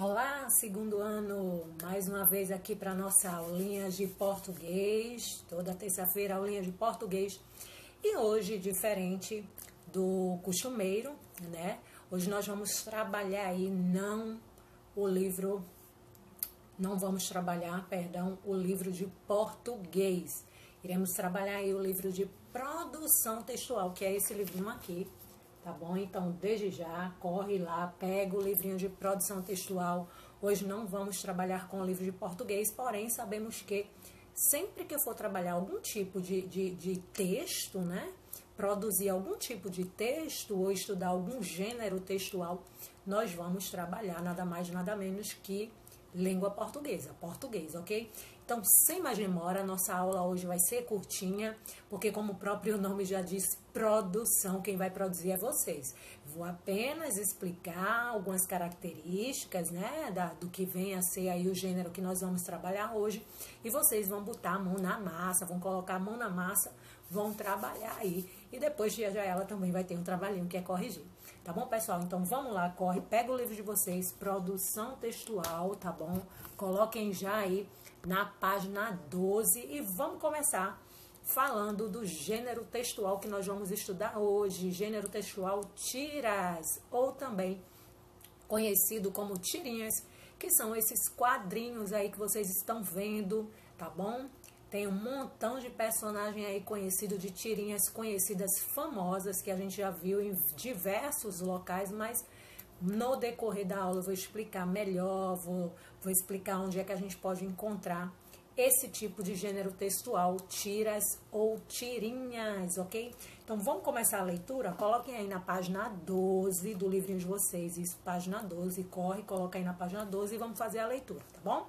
Olá, segundo ano, mais uma vez aqui para nossa aulinha de português, toda terça-feira aulinha de português. E hoje, diferente do costumeiro, né? Hoje nós vamos trabalhar aí não vamos trabalhar, perdão, o livro de português. Iremos trabalhar aí o livro de produção textual, que é esse livrinho aqui. Tá bom? Então, desde já, corre lá, pega o livrinho de produção textual. Hoje não vamos trabalhar com o livro de português, porém, sabemos que sempre que eu for trabalhar algum tipo de texto, né? Produzir algum tipo de texto ou estudar algum gênero textual, nós vamos trabalhar nada mais, nada menos que língua portuguesa, português, ok? Então, sem mais demora, nossa aula hoje vai ser curtinha, porque como o próprio nome já diz, produção, quem vai produzir é vocês. Vou apenas explicar algumas características, né, do que vem a ser aí o gênero que nós vamos trabalhar hoje, e vocês vão botar a mão na massa, vão colocar a mão na massa, vão trabalhar aí, e depois já ela também vai ter um trabalhinho que é corrigir. Tá bom, pessoal? Então, vamos lá, corre, pega o livro de vocês, produção textual, tá bom? Coloquem já aí na página 12 e vamos começar falando do gênero textual que nós vamos estudar hoje, gênero textual tiras, ou também conhecido como tirinhas, que são esses quadrinhos aí que vocês estão vendo, tá bom? Tem um montão de personagem aí conhecido, de tirinhas conhecidas, famosas, que a gente já viu em diversos locais, mas no decorrer da aula eu vou explicar melhor, vou explicar onde é que a gente pode encontrar esse tipo de gênero textual, tiras ou tirinhas, ok? Então vamos começar a leitura? Coloquem aí na página 12 do livrinho de vocês, isso, página 12, corre, coloca aí na página 12 e vamos fazer a leitura, tá bom?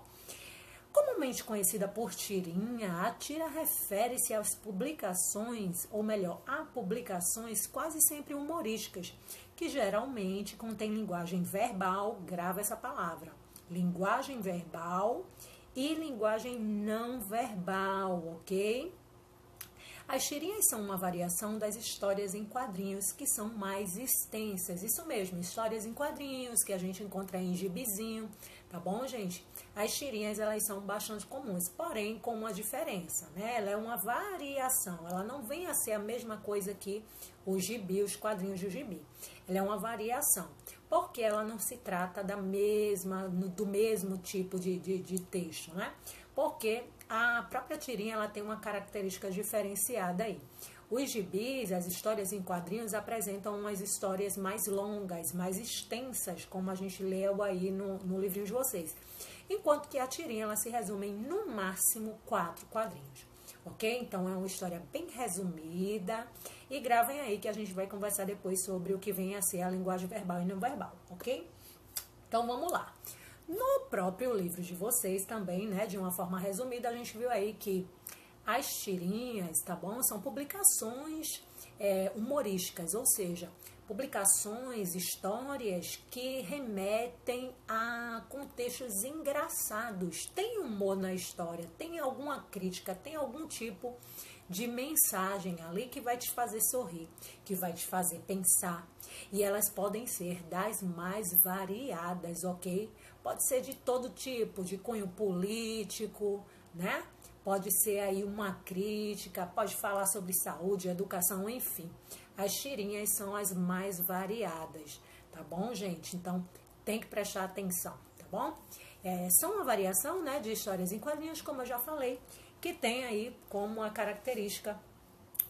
Comumente conhecida por tirinha, a tira refere-se às publicações, ou melhor, a publicações quase sempre humorísticas, que geralmente contêm linguagem verbal, grava essa palavra, linguagem verbal e linguagem não verbal, ok? As tirinhas são uma variação das histórias em quadrinhos, que são mais extensas. Isso mesmo, histórias em quadrinhos, que a gente encontra em gibizinho, tá bom, gente? As tirinhas, elas são bastante comuns, porém com uma diferença, né? Ela é uma variação, ela não vem a ser a mesma coisa que o gibi, os quadrinhos do gibi. Ela é uma variação, porque ela não se trata do mesmo tipo de texto, né? Porque a própria tirinha, ela tem uma característica diferenciada aí. Os gibis, as histórias em quadrinhos, apresentam umas histórias mais longas, mais extensas, como a gente leu aí no livrinho de vocês. Enquanto que a tirinha, ela se resume em, no máximo, 4 quadrinhos. Ok? Então, é uma história bem resumida. E gravem aí que a gente vai conversar depois sobre o que vem a ser a linguagem verbal e não verbal, ok? Então, vamos lá. No próprio livro de vocês também, né, de uma forma resumida, a gente viu aí que as tirinhas, tá bom? São publicações humorísticas, ou seja, publicações, histórias que remetem a contextos engraçados. Tem humor na história, tem alguma crítica, tem algum tipo de mensagem ali que vai te fazer sorrir, que vai te fazer pensar. E elas podem ser das mais variadas, ok? Pode ser de todo tipo, de cunho político, né? Pode ser aí uma crítica, pode falar sobre saúde, educação, enfim. As tirinhas são as mais variadas, tá bom, gente? Então, tem que prestar atenção, tá bom? São uma variação, né, de histórias em quadrinhos, como eu já falei, que tem aí como a característica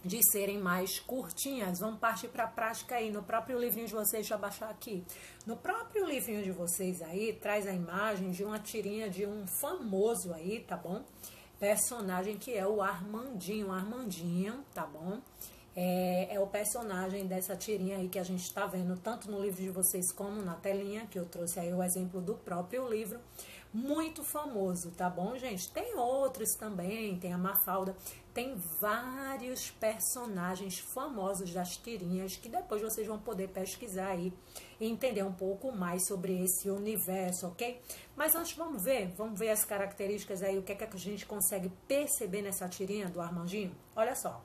de serem mais curtinhas. Vamos partir para a prática aí, no próprio livrinho de vocês, deixa eu baixar aqui. No próprio livrinho de vocês aí, traz a imagem de uma tirinha de um famoso aí, tá bom? Personagem que é o Armandinho, tá bom? É o personagem dessa tirinha aí que a gente está vendo tanto no livro de vocês como na telinha, que eu trouxe aí o exemplo do próprio livro. Muito famoso, tá bom, gente? Tem outros também, tem a Mafalda, tem vários personagens famosos das tirinhas que depois vocês vão poder pesquisar aí e entender um pouco mais sobre esse universo, ok? Mas antes vamos ver as características aí, o que é que a gente consegue perceber nessa tirinha do Armandinho? Olha só.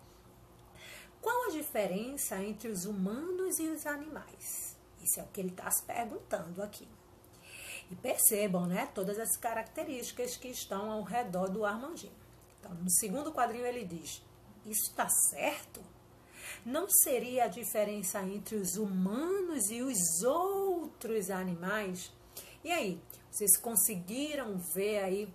Qual a diferença entre os humanos e os animais? Isso é o que ele está se perguntando aqui. E percebam, né, todas as características que estão ao redor do Armandinho. Então, no segundo quadrinho ele diz, isso está certo? Não seria a diferença entre os humanos e os outros animais? E aí, vocês conseguiram ver aí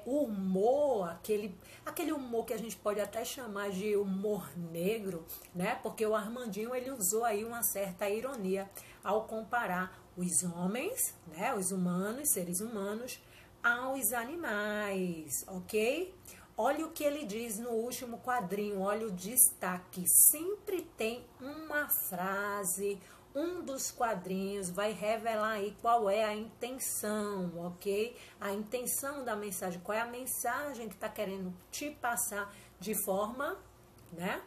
o humor, aquele humor que a gente pode até chamar de humor negro, né? Porque o Armandinho ele usou aí uma certa ironia ao comparar os homens, né? Os humanos, seres humanos, aos animais, ok? Olha o que ele diz no último quadrinho, olha o destaque. Sempre tem uma frase, um dos quadrinhos vai revelar aí qual é a intenção, ok? A intenção da mensagem, qual é a mensagem que está querendo te passar de forma, né?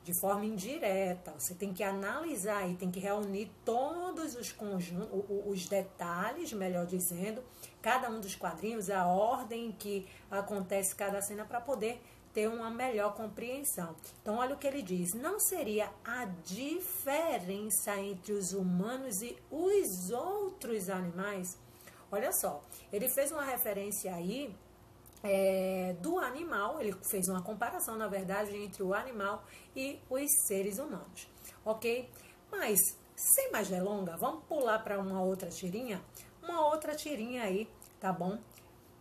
De forma indireta. Você tem que analisar e tem que reunir todos os conjuntos, os detalhes, melhor dizendo, cada um dos quadrinhos, a ordem em que acontece cada cena para poder ter uma melhor compreensão. Então, olha o que ele diz. Não seria a diferença entre os humanos e os outros animais? Olha só, ele fez uma referência aí do animal, ele fez uma comparação, na verdade, entre o animal e os seres humanos, ok? Mas, sem mais delongas, vamos pular para uma outra tirinha aí, tá bom?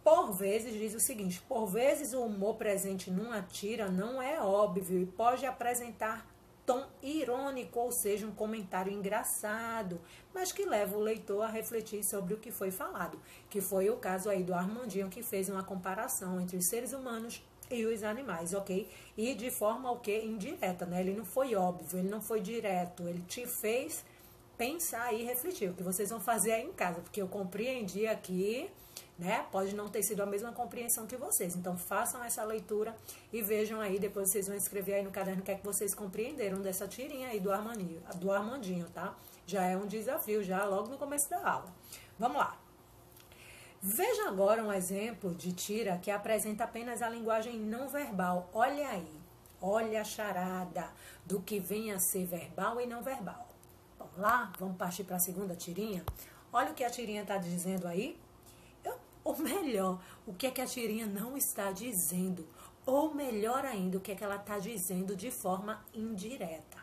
Por vezes, diz o seguinte, por vezes o humor presente numa tira não é óbvio e pode apresentar tom irônico, ou seja, um comentário engraçado, mas que leva o leitor a refletir sobre o que foi falado, que foi o caso aí do Armandinho, que fez uma comparação entre os seres humanos e os animais, ok? E de forma o que? Indireta, né? Ele não foi óbvio, ele não foi direto, ele te fez pensar e refletir, o que vocês vão fazer aí em casa, porque eu compreendi aqui, né? Pode não ter sido a mesma compreensão que vocês. Então, façam essa leitura e vejam aí, depois vocês vão escrever aí no caderno o que é que vocês compreenderam dessa tirinha aí do Armandinho, tá? Já é um desafio, já logo no começo da aula. Vamos lá. Veja agora um exemplo de tira que apresenta apenas a linguagem não verbal. Olha aí, olha a charada do que vem a ser verbal e não verbal. Vamos lá, vamos partir para a segunda tirinha. Olha o que a tirinha está dizendo aí. Ou melhor, o que é que a tirinha não está dizendo. Ou melhor ainda, o que é que ela está dizendo de forma indireta.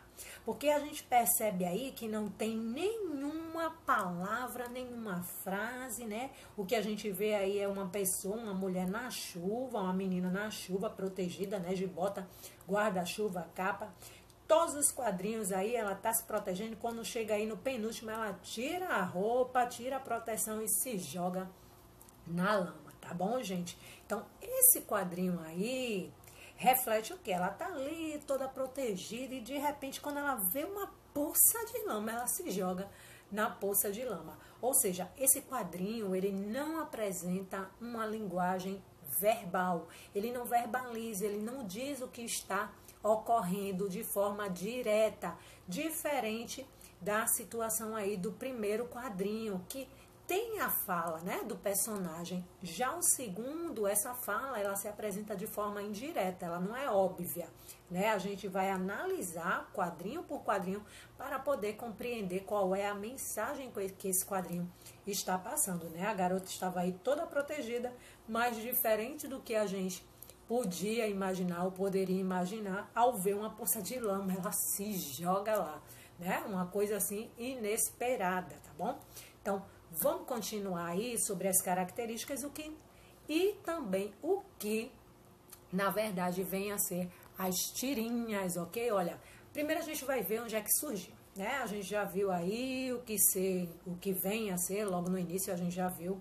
Porque a gente percebe aí que não tem nenhuma palavra, nenhuma frase, né? O que a gente vê aí é uma pessoa, uma mulher na chuva, uma menina na chuva, protegida, né? De bota, guarda-chuva, capa. Todos os quadrinhos aí, ela tá se protegendo. Quando chega aí no penúltimo, ela tira a roupa, tira a proteção e se joga na lama, tá bom, gente? Então, esse quadrinho aí reflete o quê? Ela tá ali toda protegida e de repente, quando ela vê uma poça de lama, ela se joga na poça de lama. Ou seja, esse quadrinho, ele não apresenta uma linguagem verbal, ele não verbaliza, ele não diz o que está ocorrendo de forma direta, diferente da situação aí do primeiro quadrinho, que tem a fala, né, do personagem. Já o segundo, essa fala, ela se apresenta de forma indireta, ela não é óbvia, né? A gente vai analisar quadrinho por quadrinho para poder compreender qual é a mensagem que esse quadrinho está passando, né? A garota estava aí toda protegida, mas diferente do que a gente podia imaginar ou poderia imaginar, ao ver uma poça de lama, ela se joga lá, né? Uma coisa assim inesperada, tá bom? Então, vamos continuar aí sobre as características e também o que, na verdade, vem a ser as tirinhas, ok? Olha, primeiro a gente vai ver onde é que surgiu, né? A gente já viu aí o que vem a ser, logo no início a gente já viu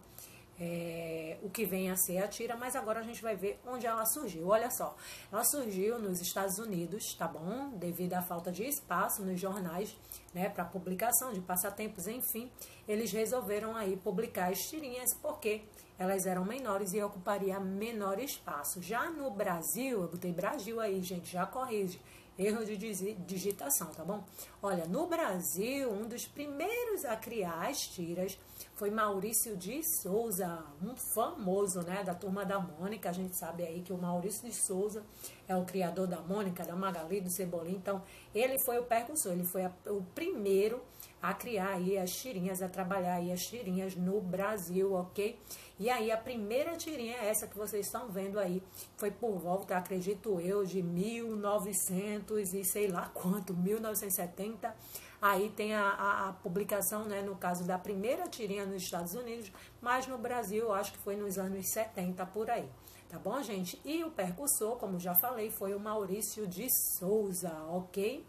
o que vem a ser a tira, mas agora a gente vai ver onde ela surgiu. Olha só, ela surgiu nos Estados Unidos, tá bom? Devido à falta de espaço nos jornais, né, para publicação de passatempos, enfim, eles resolveram aí publicar as tirinhas porque elas eram menores e ocuparia menor espaço. Já no Brasil, eu botei Brasil aí, gente, já corrige, erro de digitação, tá bom? Olha, no Brasil, um dos primeiros a criar as tiras foi Maurício de Souza, um famoso, né, da Turma da Mônica. A gente sabe aí que o Maurício de Souza é o criador da Mônica, da Magali, do Cebolinha. Então, ele foi o precursor, ele foi o primeiro a criar aí as tirinhas, a trabalhar aí as tirinhas no Brasil, ok? E aí a primeira tirinha, essa que vocês estão vendo aí, foi por volta, acredito eu, de 1900 e sei lá quanto, 1970. Aí tem a publicação, né, no caso da primeira tirinha nos Estados Unidos, mas no Brasil, acho que foi nos anos 70, por aí. Tá bom, gente? E o percussor, como já falei, foi o Maurício de Souza, ok?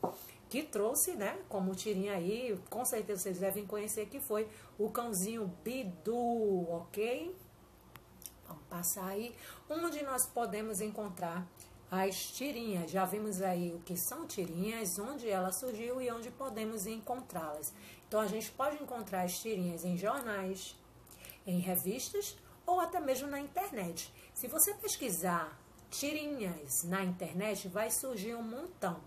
Que trouxe, né, como tirinha aí, com certeza vocês devem conhecer, que foi o cãozinho Bidu, ok? Vamos passar aí, onde nós podemos encontrar as tirinhas. Já vimos aí o que são tirinhas, onde ela surgiu e onde podemos encontrá-las. Então, a gente pode encontrar as tirinhas em jornais, em revistas ou até mesmo na internet. Se você pesquisar tirinhas na internet, vai surgir um montão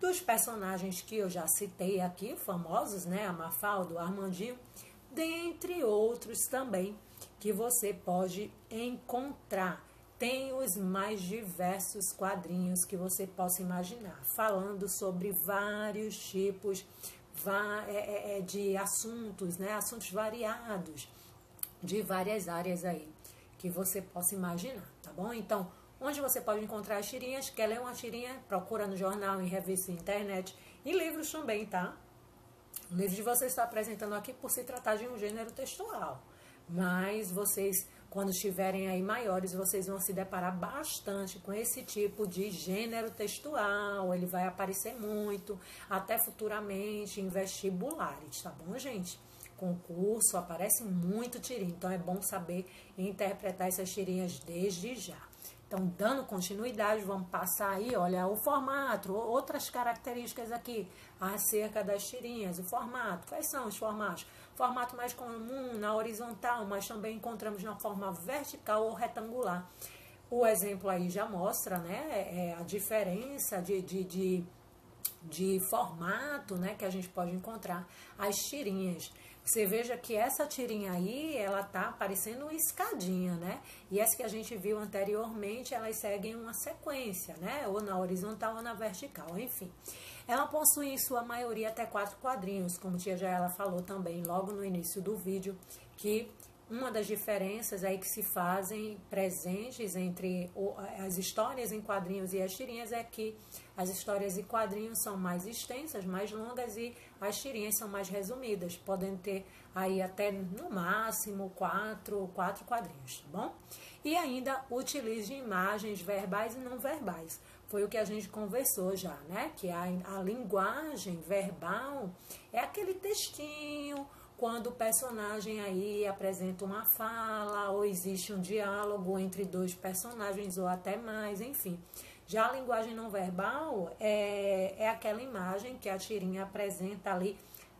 dos personagens que eu já citei aqui, famosos, né? A Mafalda, o Armandinho, dentre outros também que você pode encontrar. Tem os mais diversos quadrinhos que você possa imaginar, falando sobre vários tipos de assuntos, né? Assuntos variados, de várias áreas aí que você possa imaginar, tá bom? Então, onde você pode encontrar as tirinhas? Quer ler uma tirinha? Procura no jornal, em revista, internet e livros também, tá? O livro de vocês está apresentando aqui por se tratar de um gênero textual, mas vocês, quando estiverem aí maiores, vocês vão se deparar bastante com esse tipo de gênero textual. Ele vai aparecer muito, até futuramente, em vestibulares, tá bom, gente? Concurso, aparece muito tirinha, então é bom saber interpretar essas tirinhas desde já. Então, dando continuidade, vamos passar aí, olha, o formato, outras características aqui acerca das tirinhas, o formato. Quais são os formatos? Formato mais comum na horizontal, mas também encontramos na forma vertical ou retangular. O exemplo aí já mostra, né, a diferença de formato, né, que a gente pode encontrar as tirinhas. Você veja que essa tirinha aí, ela tá parecendo uma escadinha, né? E essa que a gente viu anteriormente, elas seguem uma sequência, né? Ou na horizontal ou na vertical, enfim. Ela possui em sua maioria até 4 quadrinhos, como tia Jaela falou também logo no início do vídeo, que uma das diferenças aí que se fazem presentes entre as histórias em quadrinhos e as tirinhas é que as histórias em quadrinhos são mais extensas, mais longas, e as tirinhas são mais resumidas, podendo ter aí até no máximo 4 quadrinhos, tá bom? E ainda utilize imagens verbais e não verbais. Foi o que a gente conversou já, né? Que a linguagem verbal é aquele textinho, quando o personagem aí apresenta uma fala, ou existe um diálogo entre dois personagens, ou até mais, enfim. Já a linguagem não verbal é aquela imagem que a tirinha apresenta ali,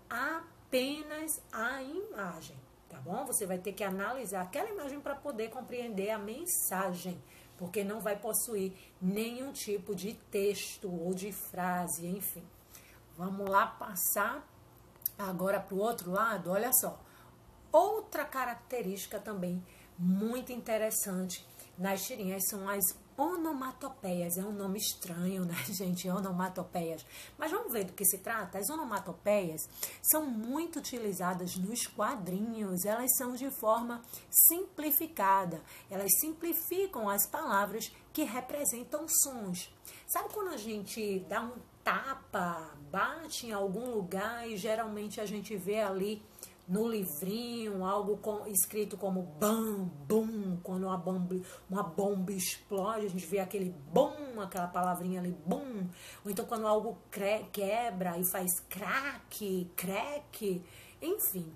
apenas a imagem, tá bom? Você vai ter que analisar aquela imagem para poder compreender a mensagem, porque não vai possuir nenhum tipo de texto ou de frase, enfim. Vamos lá passar agora para o outro lado, olha só. Outra característica também muito interessante nas tirinhas são as onomatopeias. É um nome estranho, né, gente? Onomatopeias. Mas vamos ver do que se trata? As onomatopeias são muito utilizadas nos quadrinhos. Elas são de forma simplificada. Elas simplificam as palavras que representam sons. Sabe quando a gente dá um tapa, bate em algum lugar e geralmente a gente vê ali no livrinho algo escrito como bam, bum, quando uma bomba explode, a gente vê aquele bum, aquela palavrinha ali, bum, ou então quando algo quebra e faz crack, crack, enfim.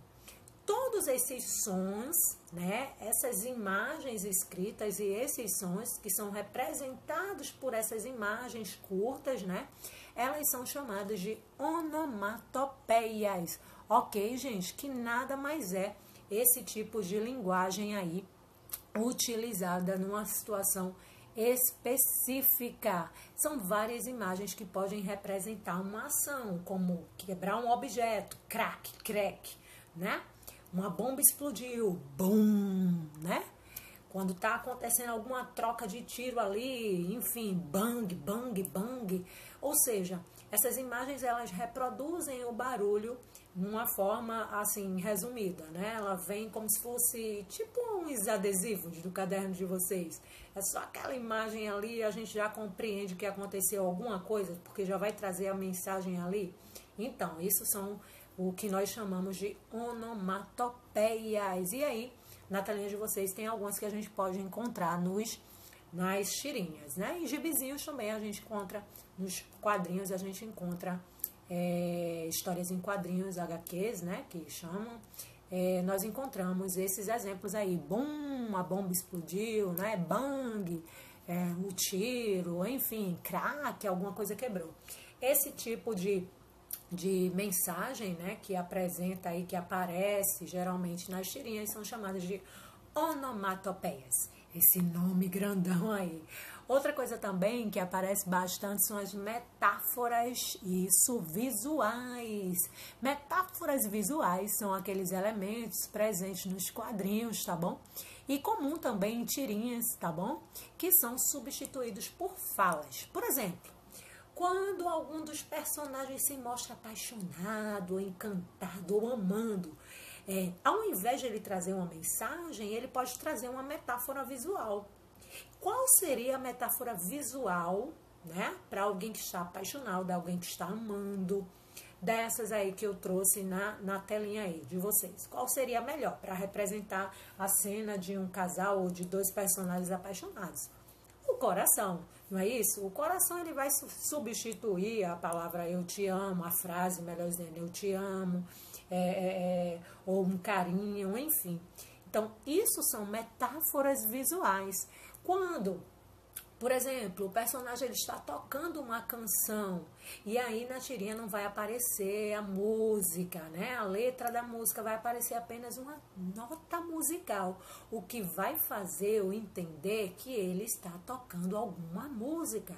Todos esses sons, né, essas imagens escritas e esses sons que são representados por essas imagens curtas, né, elas são chamadas de onomatopeias. Ok, gente, que nada mais é esse tipo de linguagem aí utilizada numa situação específica. São várias imagens que podem representar uma ação, como quebrar um objeto, crack, crack, né? Uma bomba explodiu, bum, né? Quando está acontecendo alguma troca de tiro ali, enfim, bang, bang, bang. Ou seja, Essas imagens, elas reproduzem o barulho numa forma, assim, resumida, né? Ela vem como se fosse tipo uns adesivos do caderno de vocês. É só aquela imagem ali, a gente já compreende que aconteceu alguma coisa, porque já vai trazer a mensagem ali. Então, isso são o que nós chamamos de onomatopeias. E aí, na telinha de vocês, tem algumas que a gente pode encontrar nas tirinhas, né? Em gibizinhos também a gente encontra, nos quadrinhos a gente encontra histórias em quadrinhos, HQs, né? Que chamam. Nós encontramos esses exemplos aí. Bum, a bomba explodiu, né? Bang, o tiro, enfim, crack, alguma coisa quebrou. Esse tipo de mensagem, né, que apresenta aí, que aparece geralmente nas tirinhas, são chamadas de onomatopeias. Esse nome grandão aí. Outra coisa também que aparece bastante são as metáforas, isso, visuais. Metáforas visuais são aqueles elementos presentes nos quadrinhos, tá bom? E comum também em tirinhas, tá bom? Que são substituídos por falas. Por exemplo, quando algum dos personagens se mostra apaixonado, encantado ou amando, ao invés de ele trazer uma mensagem, ele pode trazer uma metáfora visual. Qual seria a metáfora visual, né, para alguém que está apaixonado, alguém que está amando, dessas aí que eu trouxe na telinha aí de vocês? Qual seria a melhor para representar a cena de um casal ou de dois personagens apaixonados? O coração, não é isso? O coração, ele vai substituir a palavra eu te amo, a frase, melhor dizendo, eu te amo, ou um carinho, enfim. Então, isso são metáforas visuais. Quando, por exemplo, o personagem ele está tocando uma canção e aí na tirinha não vai aparecer a música, né? A letra da música, vai aparecer apenas uma nota musical, o que vai fazer eu entender que ele está tocando alguma música.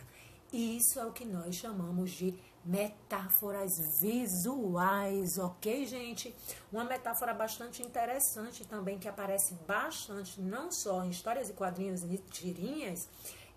Isso é o que nós chamamos de metáforas visuais, ok, gente? Uma metáfora bastante interessante também, que aparece bastante, não só em histórias e quadrinhos e tirinhas,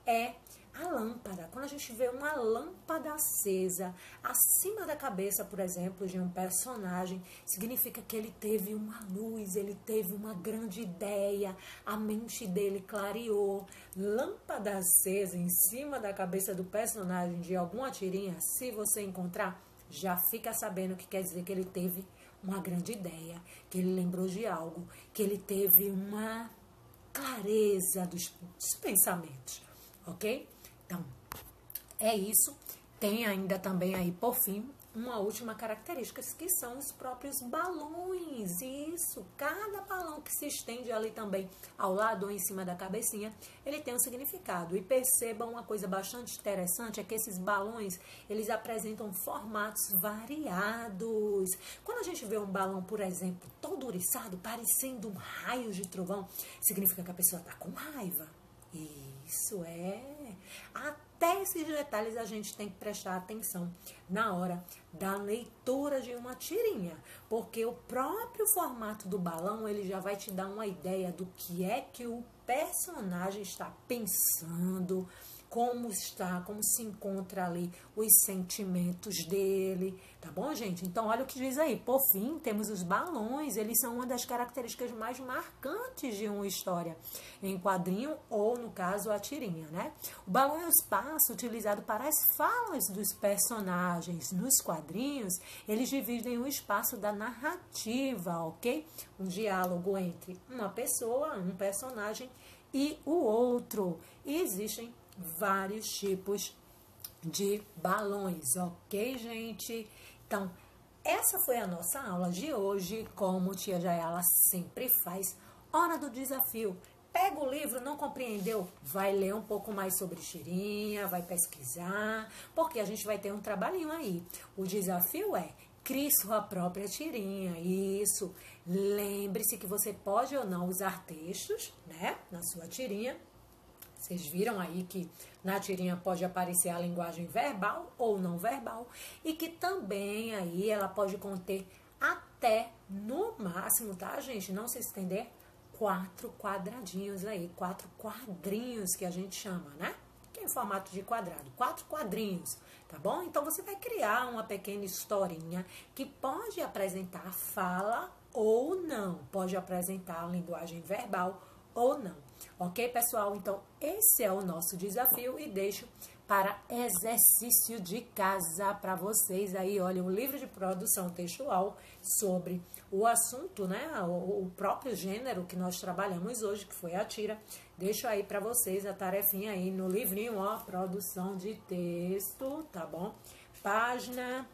é a lâmpada. Quando a gente vê uma lâmpada acesa acima da cabeça, por exemplo, de um personagem, significa que ele teve uma luz, ele teve uma grande ideia, a mente dele clareou. Lâmpada acesa em cima da cabeça do personagem de alguma tirinha, se você encontrar, já fica sabendo que quer dizer que ele teve uma grande ideia, que ele lembrou de algo, que ele teve uma clareza dos pensamentos. Ok? Então, é isso. Tem ainda também aí, por fim, uma última característica, que são os próprios balões. Isso, cada balão que se estende ali também ao lado ou em cima da cabecinha, ele tem um significado. E percebam uma coisa bastante interessante, é que esses balões, eles apresentam formatos variados. Quando a gente vê um balão, por exemplo, todo ouriçado, parecendo um raio de trovão, significa que a pessoa está com raiva. Isso até esses detalhes a gente tem que prestar atenção na hora da leitura de uma tirinha, porque o próprio formato do balão, ele já vai te dar uma ideia do que é que o personagem está pensando, como se encontra ali os sentimentos dele, tá bom, gente? Então, olha o que diz aí. Por fim, temos os balões, eles são uma das características mais marcantes de uma história, em quadrinho ou, no caso, a tirinha, né? O balão é o espaço utilizado para as falas dos personagens. Nos quadrinhos, eles dividem o espaço da narrativa, ok? Um diálogo entre uma pessoa, um personagem e o outro. E existem vários tipos de balões, ok, gente? Então, essa foi a nossa aula de hoje, como tia Jayala sempre faz. Hora do desafio. Pega o livro, não compreendeu? Vai ler um pouco mais sobre tirinha, vai pesquisar, porque a gente vai ter um trabalhinho aí. O desafio é: crie sua própria tirinha. Isso. Lembre-se que você pode ou não usar textos, né, na sua tirinha. Vocês viram aí que na tirinha pode aparecer a linguagem verbal ou não verbal, e que também aí ela pode conter até, no máximo, tá, gente? Não se estender, 4 quadradinhos aí, 4 quadrinhos que a gente chama, né? Que em formato de quadrado, 4 quadrinhos, tá bom? Então você vai criar uma pequena historinha que pode apresentar fala ou não, pode apresentar linguagem verbal ou não. Ok, pessoal? Então, esse é o nosso desafio e deixo para exercício de casa para vocês aí, olha, o livro de produção textual sobre o assunto, né, o próprio gênero que nós trabalhamos hoje, que foi a tira. Deixo aí para vocês a tarefinha aí no livrinho, ó, produção de texto, tá bom? Página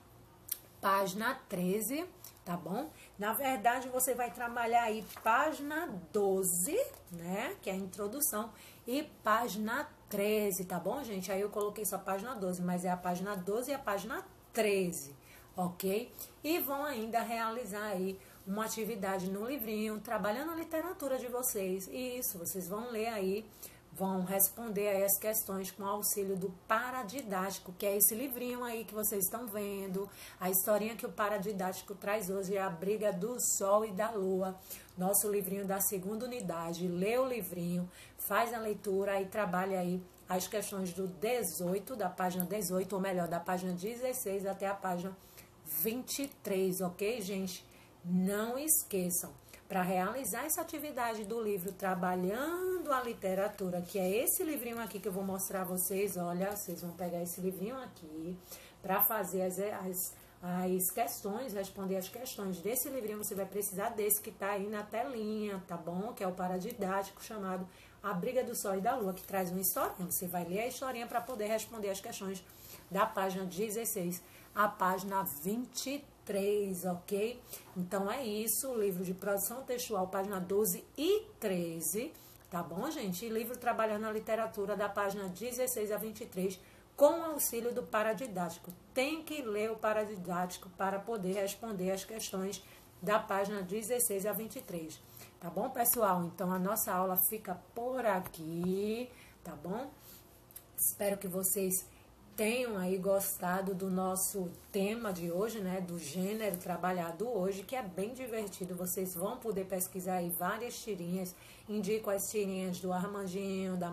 13, tá bom? Na verdade, você vai trabalhar aí página 12, né, que é a introdução, e página 13, tá bom, gente? Aí eu coloquei só página 12, mas é a página 12 e a página 13, ok? E vão ainda realizar aí uma atividade no livrinho, trabalhando a literatura de vocês. Isso, vocês vão ler aí, vão responder aí as questões com auxílio do paradidático, que é esse livrinho aí que vocês estão vendo. A historinha que o paradidático traz hoje é A Briga do Sol e da Lua. Nosso livrinho da segunda unidade. Lê o livrinho, faz a leitura e trabalha aí as questões do 18, da página 18, ou melhor, da página 16 até a página 23, ok, gente? Não esqueçam, para realizar essa atividade do livro Trabalhando a Literatura, que é esse livrinho aqui que eu vou mostrar a vocês, olha, vocês vão pegar esse livrinho aqui para fazer as questões, responder as questões desse livrinho. Você vai precisar desse que está aí na telinha, tá bom? Que é o paradidático chamado A Briga do Sol e da Lua, que traz uma historinha. Você vai ler a historinha para poder responder as questões da página 16 à página 23, ok? Então é isso, o livro de produção textual, página 12 e 13, tá bom, gente? E livro Trabalhando a Literatura, da página 16 a 23, com auxílio do paradidático. Tem que ler o paradidático para poder responder as questões da página 16 a 23. Tá bom, pessoal? Então a nossa aula fica por aqui, tá bom? Espero que vocês tenham aí gostado do nosso tema de hoje, né? Do gênero trabalhado hoje, que é bem divertido. Vocês vão poder pesquisar aí várias tirinhas. Indico as tirinhas do Armandinho, da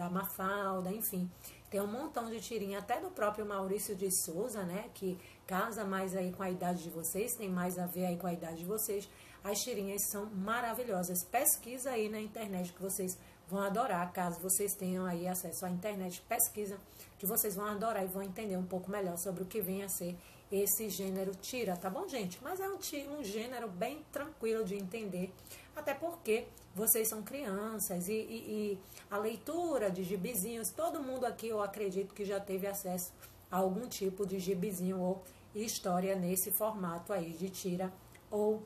Mafalda, enfim. Tem um montão de tirinha, até do próprio Maurício de Souza, né? Que casa mais aí com a idade de vocês, tem mais a ver aí com a idade de vocês. As tirinhas são maravilhosas. Pesquisa aí na internet que vocês vão adorar, caso vocês tenham aí acesso à internet. Pesquisa que vocês vão adorar e vão entender um pouco melhor sobre o que vem a ser esse gênero tira, tá bom, gente? Mas é um gênero bem tranquilo de entender, até porque vocês são crianças e a leitura de gibizinhos, todo mundo aqui, eu acredito que já teve acesso a algum tipo de gibizinho ou história nesse formato aí de tira ou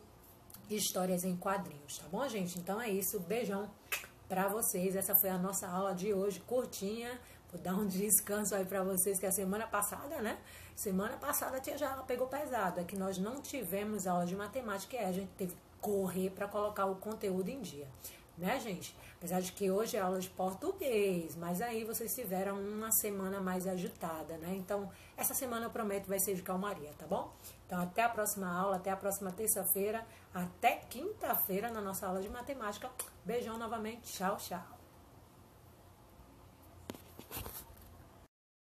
histórias em quadrinhos, tá bom, gente? Então é isso, beijão pra vocês. Essa foi a nossa aula de hoje, curtinha. Vou dar um descanso aí pra vocês, que a semana passada, né? Semana passada a tia já pegou pesado. É que nós não tivemos aula de matemática e a gente teve que correr pra colocar o conteúdo em dia, né, gente? Apesar de que hoje é aula de português, mas aí vocês tiveram uma semana mais agitada, né? Então, essa semana eu prometo vai ser de calmaria, tá bom? Então, até a próxima aula, até a próxima terça-feira, até quinta-feira na nossa aula de matemática. Beijão novamente, tchau, tchau.